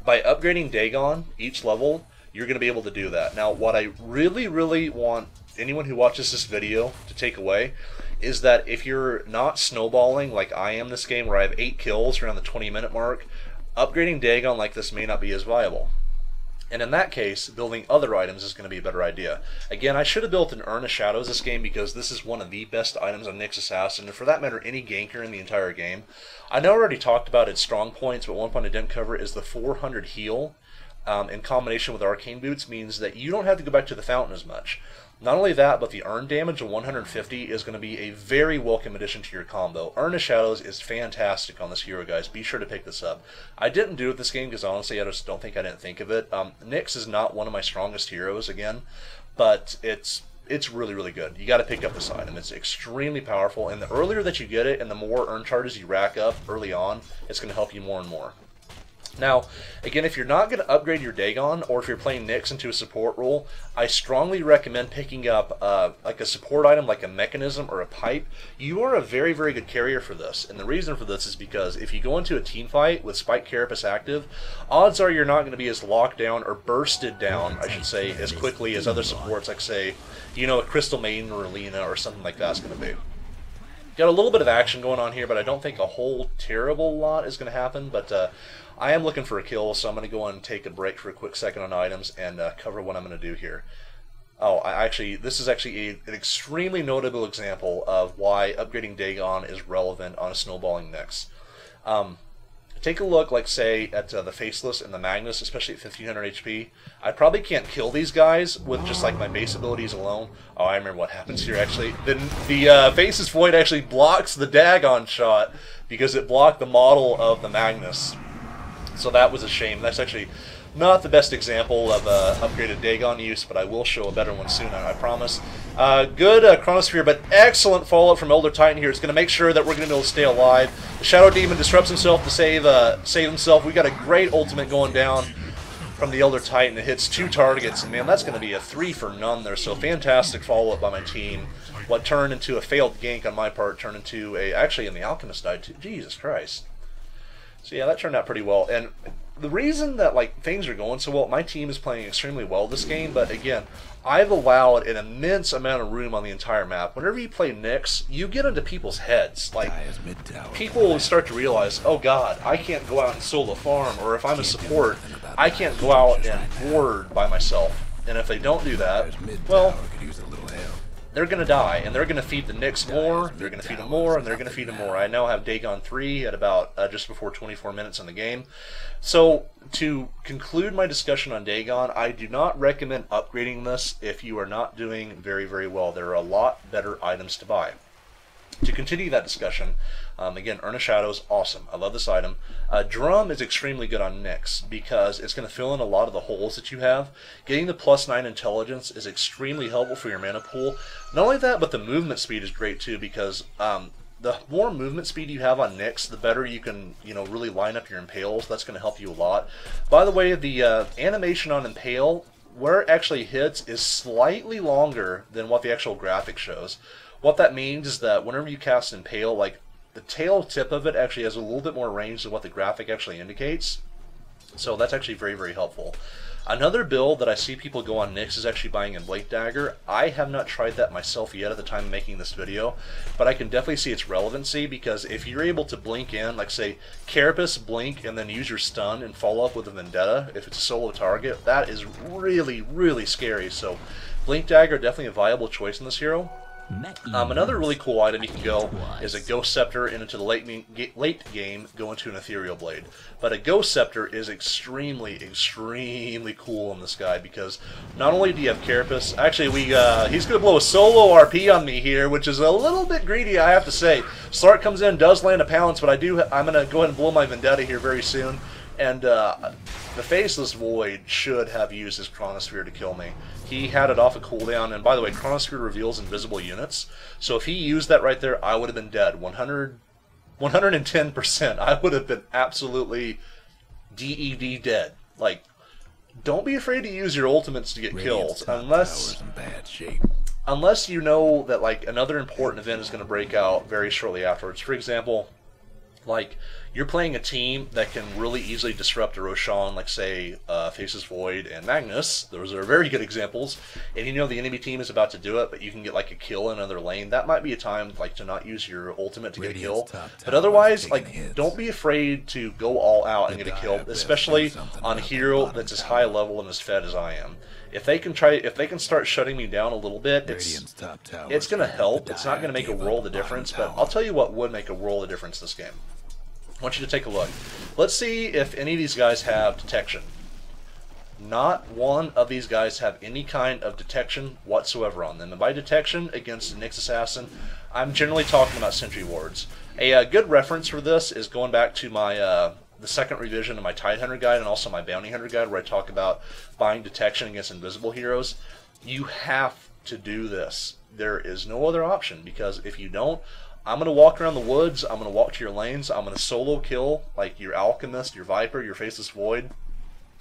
Speaker 1: By upgrading Dagon each level, you're going to be able to do that. Now, what I really, really want anyone who watches this video to take away is that if you're not snowballing like I am this game, where I have 8 kills around the 20-minute mark, upgrading Dagon like this may not be as viable. And in that case, building other items is going to be a better idea. Again, I should have built an Urn of Shadows this game because this is one of the best items on Nyx Assassin, and for that matter, any ganker in the entire game. I know I already talked about its strong points, but one point I didn't cover is the 400 heal in combination with Arcane Boots means that you don't have to go back to the fountain as much. Not only that, but the Urn damage of 150 is going to be a very welcome addition to your combo. Urn of Shadows is fantastic on this hero, guys. Be sure to pick this up. I didn't do it this game because honestly I just don't think I didn't think of it. Nyx is not one of my strongest heroes again, but it's really, really good. You got to pick up this item. It's extremely powerful, and the earlier that you get it and the more Urn charges you rack up early on, it's going to help you more and more. Now, again, if you're not going to upgrade your Dagon, or if you're playing Nyx into a support role, I strongly recommend picking up like a support item like a mechanism or a pipe. You are a very, very good carrier for this, and the reason for this is because if you go into a team fight with Spike Carapace active, odds are you're not going to be as locked down, or bursted down, I should say, as quickly as other supports, like say, a Crystal Maiden or Alina or something like that's going to be. Got a little bit of action going on here, but I don't think a whole terrible lot is going to happen, but I am looking for a kill, so I'm going to go and take a break for a quick second on items and cover what I'm going to do here. Oh, this is actually an extremely notable example of why upgrading Dagon is relevant on a snowballing Nyx. Take a look, like say, at the Faceless and the Magnus, especially at 1500 HP. I probably can't kill these guys with just like my base abilities alone. Oh, I remember what happens here actually. The Faceless Void actually blocks the Dagon shot because it blocked the model of the Magnus. So that was a shame. That's actually Not the best example of upgraded Dagon use, but I will show a better one soon, I promise. Good Chronosphere, but excellent follow-up from Elder Titan here. It's going to make sure that we're going to be able to stay alive. The Shadow Demon disrupts himself to save himself. We got a great ultimate going down from the Elder Titan. It hits 2 targets, and man, that's going to be a 3 for none there. So fantastic follow-up by my team. What turned into a failed gank on my part turned into a... Actually, and the Alchemist died too. Jesus Christ. So yeah, that turned out pretty well. And the reason that like things are going so well, my team is playing extremely well this game, but again, I've allowed an immense amount of room on the entire map. Whenever you play Nyx, you get into people's heads. Like, people start to realize, oh god, I can't go out and solo farm, or if I'm a support, I can't go out and ward by myself. And if they don't do that, well, they're going to die, and they're going to feed the Nyx more, they're going to feed them more, and they're going to feed them more. I now have Dagon 3 at about just before 24 minutes in the game. So, to conclude my discussion on Dagon, I do not recommend upgrading this if you are not doing very, very well. There are a lot better items to buy. To continue that discussion, again, Urn of Shadows, awesome. I love this item. Drum is extremely good on Nyx because it's going to fill in a lot of the holes that you have. Getting the +9 intelligence is extremely helpful for your mana pool. Not only that, but the movement speed is great too because the more movement speed you have on Nyx, the better you can, really line up your impales. That's going to help you a lot. By the way, the animation on impale, where it actually hits, is slightly longer than what the actual graphic shows. What that means is that whenever you cast Impale, like, the tail tip of it actually has a little bit more range than what the graphic actually indicates. So that's actually very, very helpful. Another build that I see people go on Nyx is actually buying a Blink Dagger. I have not tried that myself yet at the time of making this video, but I can definitely see its relevancy because if you're able to blink in, like say, Carapace, blink, and then use your stun and follow up with a Vendetta, if it's a solo target, that is really, really scary. So Blink Dagger, definitely a viable choice in this hero. Another really cool item you can go is a Ghost Scepter, and into the late game go into an Ethereal Blade. But a Ghost Scepter is extremely, extremely cool on this guy because not only do you have Carapace, actually he's going to blow a solo RP on me here, which is a little bit greedy, I have to say. Slark comes in, does land a pounce, but I'm going to go ahead and blow my Vendetta here very soon. And the Faceless Void should have used his Chronosphere to kill me. He had it off a cooldown, and by the way, Chronosphere reveals invisible units. So if he used that right there, I would have been dead. 110%. I would have been absolutely DED dead. Like, don't be afraid to use your ultimates to get kills, unless you know that like another important event is going to break out very shortly afterwards. For example, like, you're playing a team that can really easily disrupt a Roshan, like, say, Faceless Void and Magnus. Those are very good examples. And you know the enemy team is about to do it, but you can get, like, a kill in another lane. That might be a time, like, to not use your ultimate to get a kill. But otherwise, like, don't be afraid to go all out and get a kill, especially on a hero that's as high level and as fed as I am. If they can start shutting me down a little bit, it's going to help. It's not going to make a world of difference, but I'll tell you what would make a world of difference this game. I want you to take a look. Let's see if any of these guys have detection. Not one of these guys have any kind of detection whatsoever on them. And by detection against the Nyx Assassin, I'm generally talking about sentry wards. A good reference for this is going back to my the second revision of my Tidehunter guide and also my Bounty Hunter guide, where I talk about buying detection against invisible heroes. You have to do this. There is no other option, because if you don't, I'm going to walk around the woods, I'm going to walk to your lanes, I'm going to solo kill like your Alchemist, your Viper, your Faceless Void,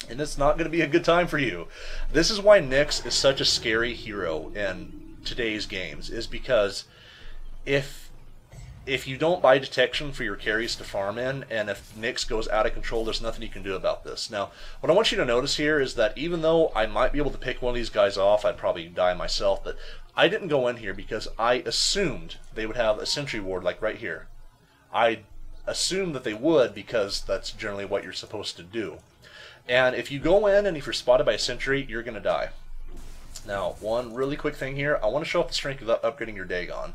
Speaker 1: and it's not going to be a good time for you. This is why Nyx is such a scary hero in today's games, is because if you don't buy detection for your carries to farm in, and if Nyx goes out of control, there's nothing you can do about this. Now, what I want you to notice here is that even though I might be able to pick one of these guys off, I'd probably die myself, but I didn't go in here because I assumed they would have a sentry ward like right here. I assumed that they would because that's generally what you're supposed to do. And if you go in and if you're spotted by a sentry, you're going to die. Now, one really quick thing here, I want to show off the strength of upgrading your Dagon.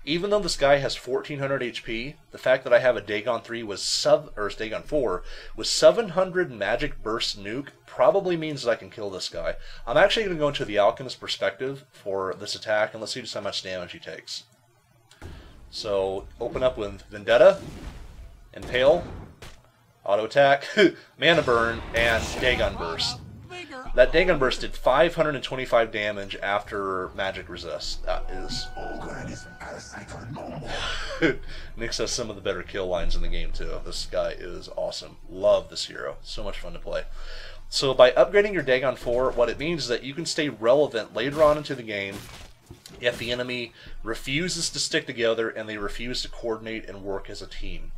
Speaker 1: Even though this guy has 1400 HP, the fact that I have a Dagon 3 or Dagon 4 with 700 magic burst nuke probably means that I can kill this guy. I'm actually going to go into the Alchemist perspective for this attack, and let's see just how much damage he takes. So, open up with Vendetta, Impale. auto attack, mana burn, and Dagon burst. That Dagon burst did 525 damage after magic resist. That is... Nyx has some of the better kill lines in the game too. This guy is awesome. Love this hero. So much fun to play. So by upgrading your Dagon 4, what it means is that you can stay relevant later on into the game if the enemy refuses to stick together and they refuse to coordinate and work as a team.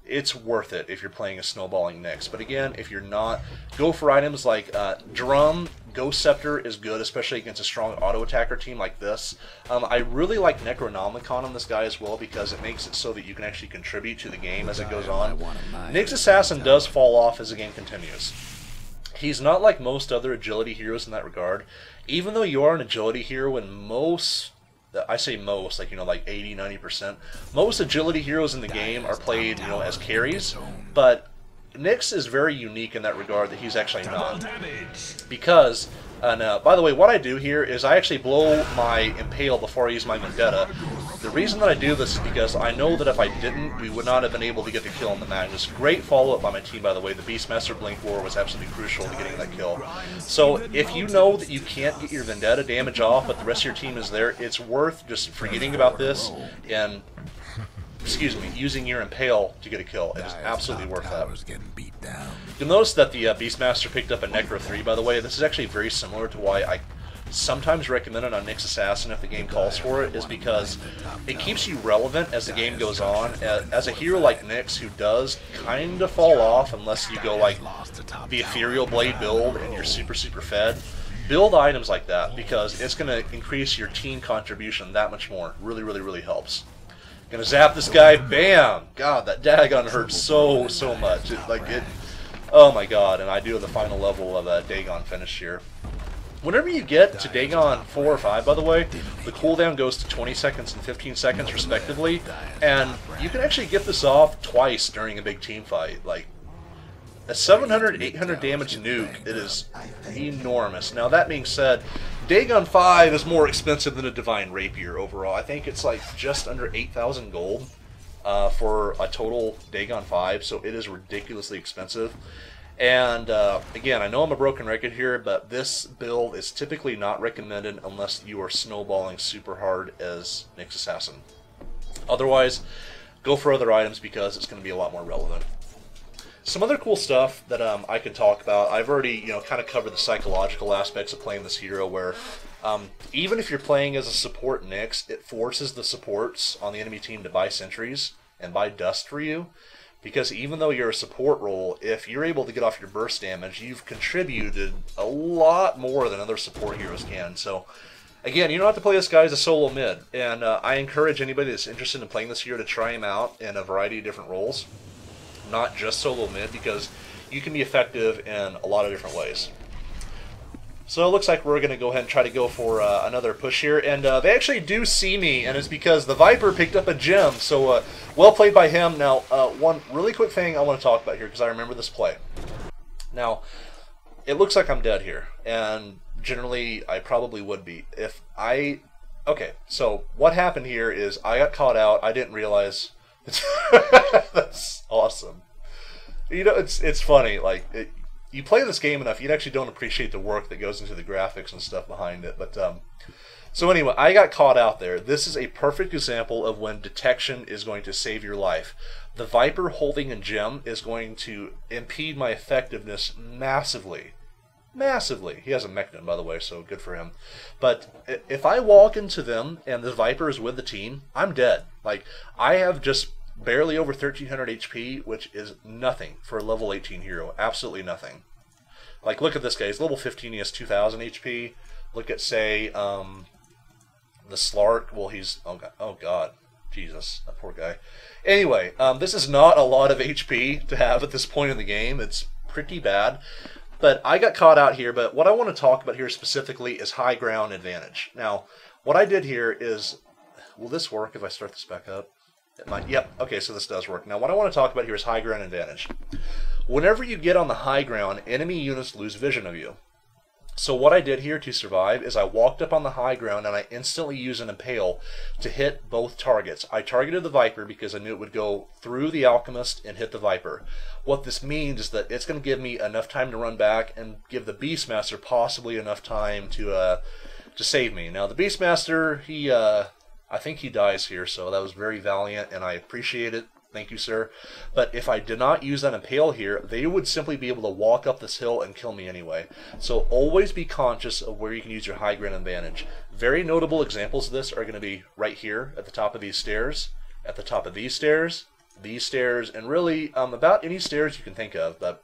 Speaker 1: It's worth it if you're playing a snowballing Nyx. But again, if you're not, go for items like Drum, Ghost Scepter is good, especially against a strong auto attacker team like this. I really like Necronomicon on this guy as well because it makes it so that you can actually contribute to the game as it goes on. Nyx Assassin does fall off as the game continues. He's not like most other agility heroes in that regard. Even though you are an agility hero in most... I say most, like, like 80-90%. Most agility heroes in the game are played, as carries, but Nyx is very unique in that regard that he's actually not. Because, by the way, what I do here is I actually blow my Impale before I use my Vendetta. The reason that I do this is because I know that if I didn't, we would not have been able to get the kill on the Magnus. Great follow-up by my team, by the way. The Beastmaster Blink War was absolutely crucial to getting that kill. So if you know that you can't get your Vendetta damage off, but the rest of your team is there, it's worth just forgetting about this and, using your Impale to get a kill. It is absolutely worth that. You'll notice that the Beastmaster picked up a Necro 3, by the way. This is actually very similar to why I sometimes recommend it on Nyx Assassin if the game calls for it, is because it keeps you relevant as the game goes on. As a hero like Nyx, who does kind of fall off unless you go like the Ethereal Blade build and you're super fed, build items like that because it's going to increase your team contribution that much more. Really helps. Gonna zap this guy, bam! God, that Dagon hurts so much. Oh my god, and I do have the final level of Dagon finish here. Whenever you get to Dagon 4 or 5, by the way, the cooldown goes to 20 seconds and 15 seconds respectively, and you can actually get this off twice during a big team fight. Like, a 700, 800 damage nuke, it is enormous. Now, that being said, Dagon 5 is more expensive than a Divine Rapier overall. I think it's like just under 8,000 gold for a total Dagon 5, so it is ridiculously expensive. And again, I know I'm a broken record here, but this build is typically not recommended unless you are snowballing super hard as Nyx Assassin. Otherwise, go for other items because it's going to be a lot more relevant. Some other cool stuff that I could talk about. I've already kind of covered the psychological aspects of playing this hero, where even if you're playing as a support Nyx, it forces the supports on the enemy team to buy sentries and buy dust for you. Because even though you're a support role, if you're able to get off your burst damage, you've contributed a lot more than other support heroes can. So, again, you don't have to play this guy as a solo mid. And I encourage anybody that's interested in playing this hero to try him out in a variety of different roles. Not just solo mid, because you can be effective in a lot of different ways. So it looks like we're going to go ahead and try to go for another push here. And they actually do see me, and it's because the Viper picked up a gem. So well played by him. Now, one really quick thing I want to talk about here, because I remember this play. Now, it looks like I'm dead here. And generally, I probably would be. Okay, so what happened here is I got caught out. I didn't realize. That's awesome. It's funny. Like, you play this game enough, you actually don't appreciate the work that goes into the graphics and stuff behind it. But so anyway, I got caught out there. This is a perfect example of when detection is going to save your life. The Viper holding a gem is going to impede my effectiveness massively. Massively. He has a Mechnon, by the way, so good for him. But if I walk into them and the Viper is with the team, I'm dead. Like, I have just barely over 1300 HP, which is nothing for a level 18 hero. Absolutely nothing. Like, look at this guy. He's level 15. He has 2000 HP. Look at, say, the Slark. Well, he's... Oh, God. Jesus. That poor guy. Anyway, this is not a lot of HP to have at this point in the game. It's pretty bad. But I got caught out here. But what I want to talk about here specifically is high ground advantage. Now, what I did here is... Will this work if I start this back up? It might. Yep. Okay, so this does work. Now, what I want to talk about here is high ground advantage. Whenever you get on the high ground, enemy units lose vision of you. So what I did here to survive is I walked up on the high ground and I instantly used an impale to hit both targets. I targeted the Viper because I knew it would go through the Alchemist and hit the Viper. What this means is that it's going to give me enough time to run back and give the Beastmaster possibly enough time to save me. Now the Beastmaster, I think he dies here, so that was very valiant and I appreciate it. Thank you, sir. But if I did not use that impale here, they would simply be able to walk up this hill and kill me anyway. So always be conscious of where you can use your high ground advantage. Very notable examples of this are going to be right here at the top of these stairs, at the top of these stairs, and really about any stairs you can think of, but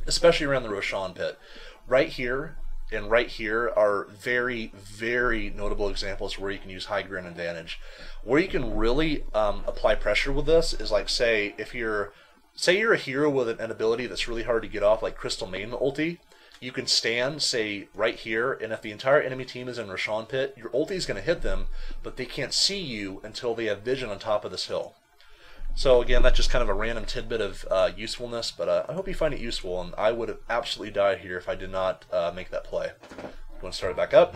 Speaker 1: especially around the Roshan pit. Right here and right here are very, very notable examples where you can use high ground advantage. Where you can really apply pressure with this is like, say you're a hero with an ability that's really hard to get off, like Crystal Maiden ulti. You can stand, say, right here, and if the entire enemy team is in Roshan pit, your ulti is going to hit them, but they can't see you until they have vision on top of this hill. So again, that's just kind of a random tidbit of usefulness, but I hope you find it useful, and I would have absolutely died here if I did not make that play. Want to start it back up?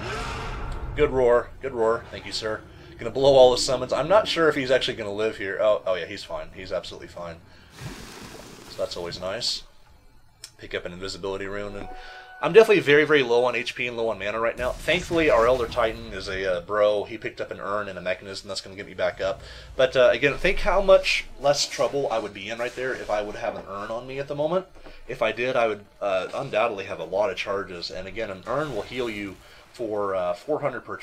Speaker 1: Good roar, thank you, sir. Gonna blow all the summons. I'm not sure if he's actually gonna live here. Oh yeah, he's fine. He's absolutely fine. So that's always nice. Pick up an invisibility rune, and I'm definitely very, very low on HP and low on mana right now. Thankfully, our Elder Titan is a bro. He picked up an urn and a mechanism that's going to get me back up. But again, think how much less trouble I would be in right there if I would have an urn on me at the moment. If I did, I would undoubtedly have a lot of charges. And again, an urn will heal you for 400 per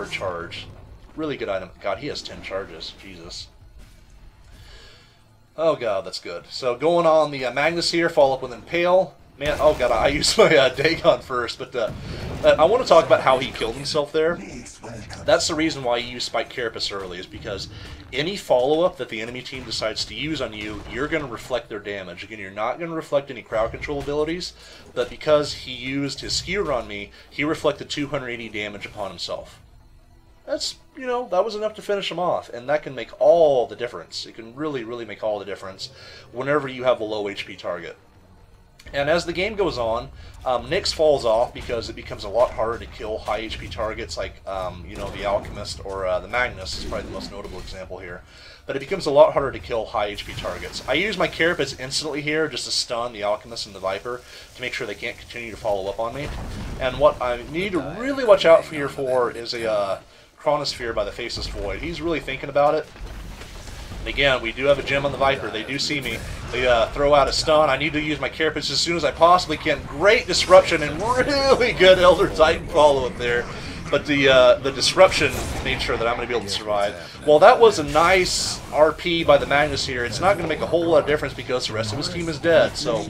Speaker 1: charge. Really good item. God, he has 10 charges. Jesus. Oh god, that's good. So going on the Magnus here, follow up with Impale. Man, oh god, I used my Dagon first, but I want to talk about how he killed himself there. That's the reason why you use Spike Carapace early, is because any follow-up that the enemy team decides to use on you, you're going to reflect their damage. Again, you're not going to reflect any crowd control abilities, but because he used his skewer on me, he reflected 280 damage upon himself. That's, you know, that was enough to finish him off, and that can make all the difference. It can really, really make all the difference whenever you have a low HP target. And as the game goes on, Nyx falls off because it becomes a lot harder to kill high HP targets like, you know, the Alchemist or the Magnus is probably the most notable example here. But it becomes a lot harder to kill high HP targets. I use my Carapace instantly here just to stun the Alchemist and the Viper to make sure they can't continue to follow up on me. And what I need to really watch out here for is a Chronosphere by the Faceless Void. He's really thinking about it. And again, we do have a gem on the Viper. They do see me. They throw out a stun. I need to use my Carapace as soon as I possibly can. Great disruption and really good Elder Titan follow-up there. But the disruption made sure that I'm going to be able to survive. While that was a nice RP by the Magnus here, it's not going to make a whole lot of difference because the rest of his team is dead. So,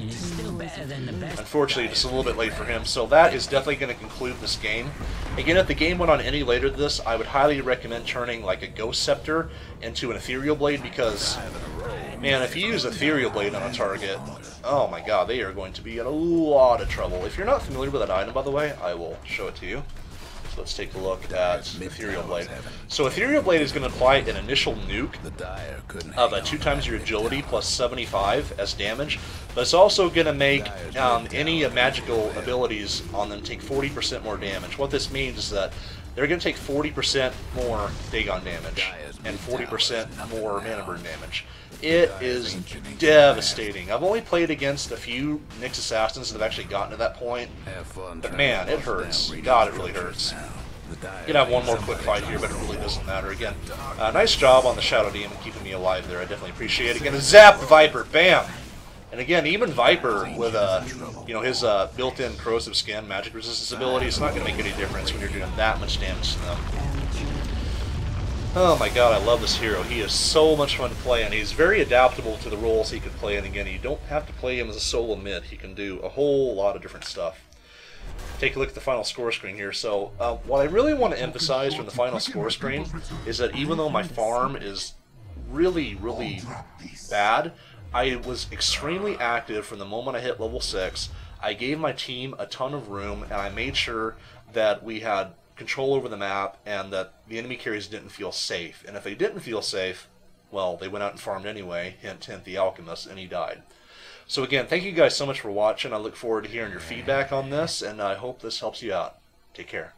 Speaker 1: unfortunately, just a little bit late for him. So that is definitely going to conclude this game. Again, if the game went on any later than this, I would highly recommend turning like a Ghost Scepter into an Ethereal Blade because, man, if you use Ethereal Blade on a target, oh my god, they are going to be in a lot of trouble. If you're not familiar with that item, by the way, I will show it to you. So let's take a look at Ethereal Blade. So Ethereal Blade is going to apply an initial nuke of 2 times your agility plus 75 as damage, but it's also going to make any magical abilities on them take 40% more damage. What this means is that they're going to take 40% more Dagon damage and 40% more mana burn damage. It is devastating. I've only played against a few Nyx Assassins that have actually gotten to that point, but man, it hurts. God, it really hurts. You can have one more quick fight here, but it really doesn't matter. Again, nice job on the Shadow Demon keeping me alive there. I definitely appreciate it. Again, a zap Viper, bam! And again, even Viper with you know, his built-in corrosive skin, magic resistance ability, it's not going to make any difference when you're doing that much damage to them. Oh my god, I love this hero. He is so much fun to play, and he's very adaptable to the roles he could play. And again, you don't have to play him as a solo mid. He can do a whole lot of different stuff. Take a look at the final score screen here. So, what I really want to emphasize from the final score screen is that even though my farm is really, really bad, I was extremely active from the moment I hit level 6. I gave my team a ton of room, and I made sure that we had control over the map and that the enemy carries didn't feel safe. And if they didn't feel safe, well, they went out and farmed anyway, hint, hint, the Alchemist, and he died. So again, thank you guys so much for watching. I look forward to hearing your feedback on this, and I hope this helps you out. Take care.